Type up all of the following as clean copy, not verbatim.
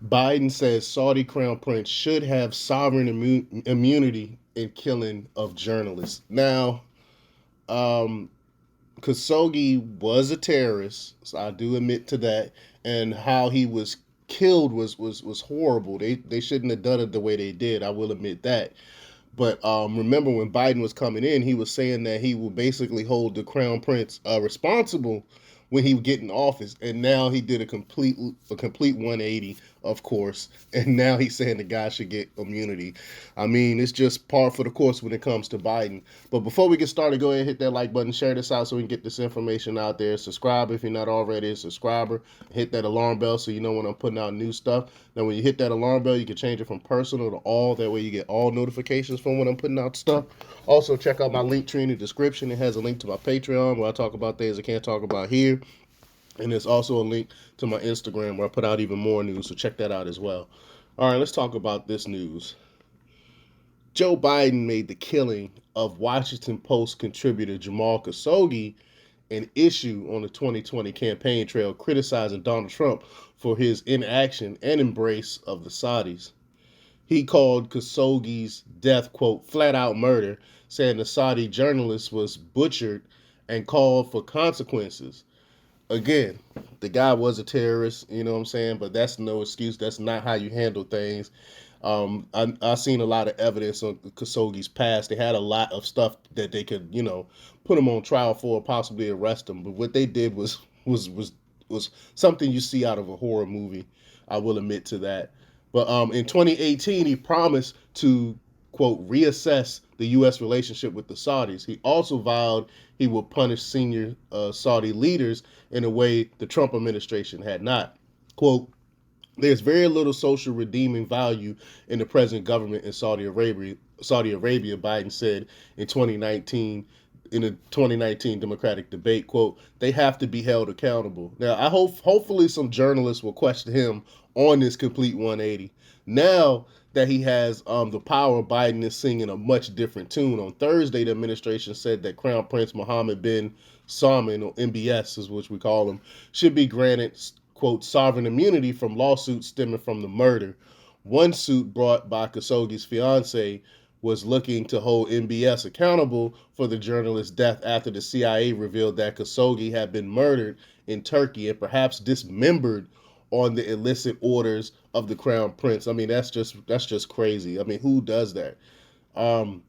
Biden says Saudi crown prince should have sovereign immunity in killing of journalists. Now, um, Khashoggi was a terrorist, so I do admit to that. And how he was killed was horrible. They shouldn't have done it the way they did. I will admit that. But remember when Biden was coming in, he was saying that he would basically hold the crown prince responsible when he would get in office, and now he did a complete 180, of course, and now he's saying the guy should get immunity. I mean, it's just par for the course when it comes to Biden. But before we get started, go ahead and hit that like button, share this out so we can get this information out there. Subscribe if you're not already a subscriber. Hit that alarm bell so you know when I'm putting out new stuff. Now, when you hit that alarm bell, you can change it from personal to all. That way, you get all notifications from when I'm putting out stuff. Also, check out my link tree in the description. It has a link to my Patreon where I talk about things I can't talk about here. And there's also a link to my Instagram where I put out even more news. So check that out as well. All right, let's talk about this news. Joe Biden made the killing of Washington Post contributor Jamal Khashoggi an issue on the 2020 campaign trail, criticizing Donald Trump for his inaction and embrace of the Saudis. He called Khashoggi's death, quote, flat out murder, saying the Saudi journalist was butchered and called for consequences. Again, the guy was a terrorist, you know what I'm saying? But that's no excuse. That's not how you handle things. I seen a lot of evidence on Khashoggi's past. They had a lot of stuff that they could, put him on trial for, possibly arrest him. But what they did was something you see out of a horror movie. I will admit to that. But in 2018, he promised to quote reassess the U.S. relationship with the Saudis. He also vowed he would punish senior Saudi leaders in a way the Trump administration had not. Quote, there's very little social redeeming value in the present government in Saudi Arabia. Biden said in 2019 in a 2019 Democratic debate, quote, they have to be held accountable. Now, hopefully some journalists will question him on this complete 180. Now that he has the power, Biden is singing a much different tune. On Thursday, the administration said that Crown Prince Mohammed bin Salman, or MBS is what we call him, should be granted, quote, sovereign immunity from lawsuits stemming from the murder. One suit brought by Khashoggi's fiance was looking to hold MBS accountable for the journalist's death after the CIA revealed that Khashoggi had been murdered in Turkey and perhaps dismembered on the illicit orders of the crown prince. I mean, that's just crazy. I mean, who does that? Um,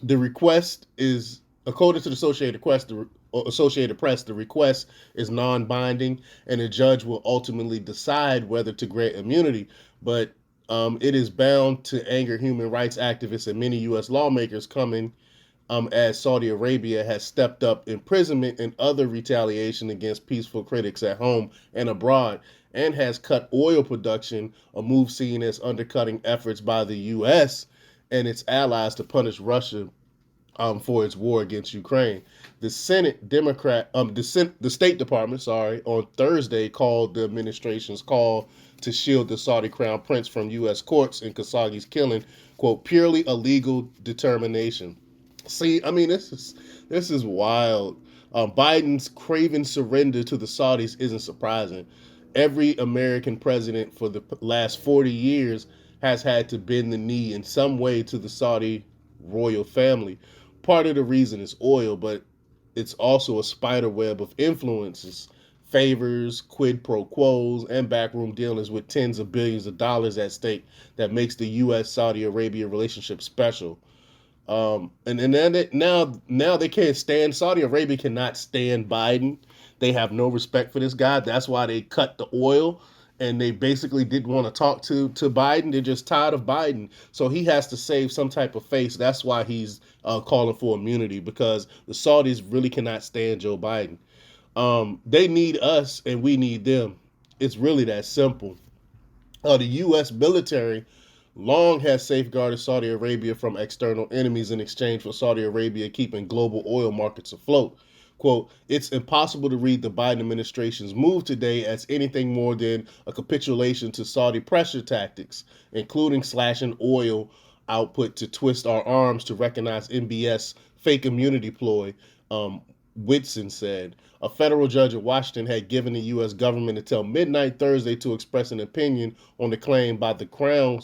the request is, according to the Associated Press, the request is non-binding, and a judge will ultimately decide whether to grant immunity. But it is bound to anger human rights activists and many U.S. lawmakers coming as Saudi Arabia has stepped up imprisonment and other retaliation against peaceful critics at home and abroad, and has cut oil production, a move seen as undercutting efforts by the U.S. and its allies to punish Russia for its war against Ukraine. The Senate Democrat, the State Department, sorry, on Thursday called the administration's call to shield the Saudi crown prince from U.S. courts in Khashoggi's killing, quote, purely a legal determination. See, I mean, this is wild. Biden's craven surrender to the Saudis isn't surprising. Every American president for the last 40 years has had to bend the knee in some way to the Saudi royal family. Part of the reason is oil, but it's also a spider web of influences, favors, quid pro quos, and backroom dealings with tens of billions of dollars at stake that makes the U.S. Saudi Arabia relationship special. And then now they can't stand, Saudi Arabia cannot stand Biden. They have no respect for this guy. That's why they cut the oil, and they basically didn't want to talk to Biden. They're just tired of Biden, so he has to save some type of face. That's why he's calling for immunity, because the Saudis really cannot stand Joe Biden. They need us, and we need them. It's really that simple. The U.S. military long has safeguarded Saudi Arabia from external enemies in exchange for Saudi Arabia keeping global oil markets afloat. Quote, it's impossible to read the Biden administration's move today as anything more than a capitulation to Saudi pressure tactics, including slashing oil output to twist our arms to recognize MBS fake immunity ploy. Um, Whitson said. A federal judge in Washington had given the U.S. government until midnight Thursday to express an opinion on the claim by the Crown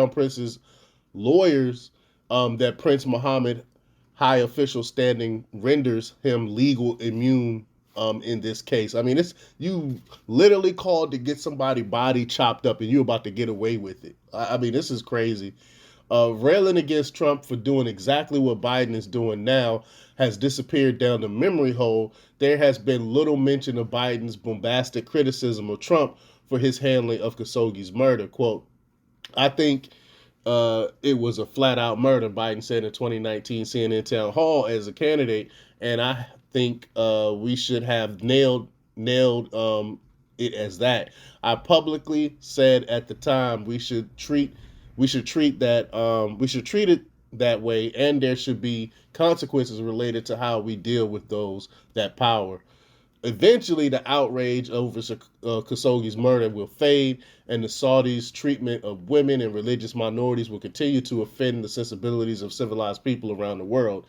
Prince's lawyers that Prince Mohammed, high official standing, renders him legal immune in this case. I mean, it's you literally called to get somebody body chopped up, and you're about to get away with it. I mean, this is crazy. Railing against Trump for doing exactly what Biden is doing now has disappeared down the memory hole. There has been little mention of Biden's bombastic criticism of Trump for his handling of Khashoggi's murder. Quote, I think it was a flat out murder, Biden said in 2019 CNN town hall as a candidate. And I think we should have nailed it as that. I publicly said at the time we should treat it that way, and there should be consequences related to how we deal with those that power. Eventually, the outrage over Khashoggi's murder will fade, and the Saudis' treatment of women and religious minorities will continue to offend the sensibilities of civilized people around the world.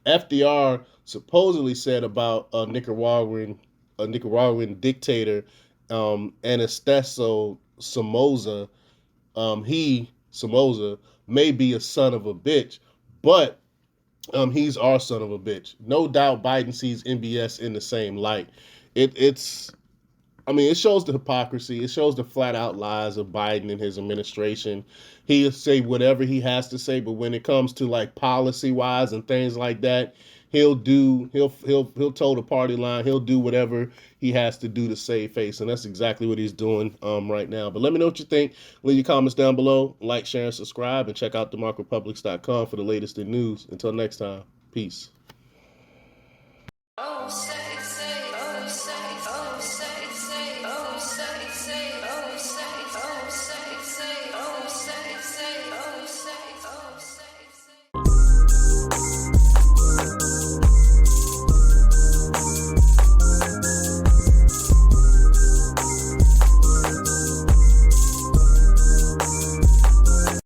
FDR supposedly said about a Nicaraguan dictator, Anastasio Somoza, Somoza may be a son of a bitch, but he's our son of a bitch. No doubt Biden sees MBS in the same light. It's I mean, it shows the hypocrisy. It shows the flat out lies of Biden and his administration. He'll say whatever he has to say, but when it comes to like policy wise and things like that, he'll toe the party line. He'll do whatever he has to do to save face, and that's exactly what he's doing right now. But let me know what you think. Leave your comments down below. Like, share, and subscribe, and check out themarkrepublics.com for the latest in news. Until next time, peace.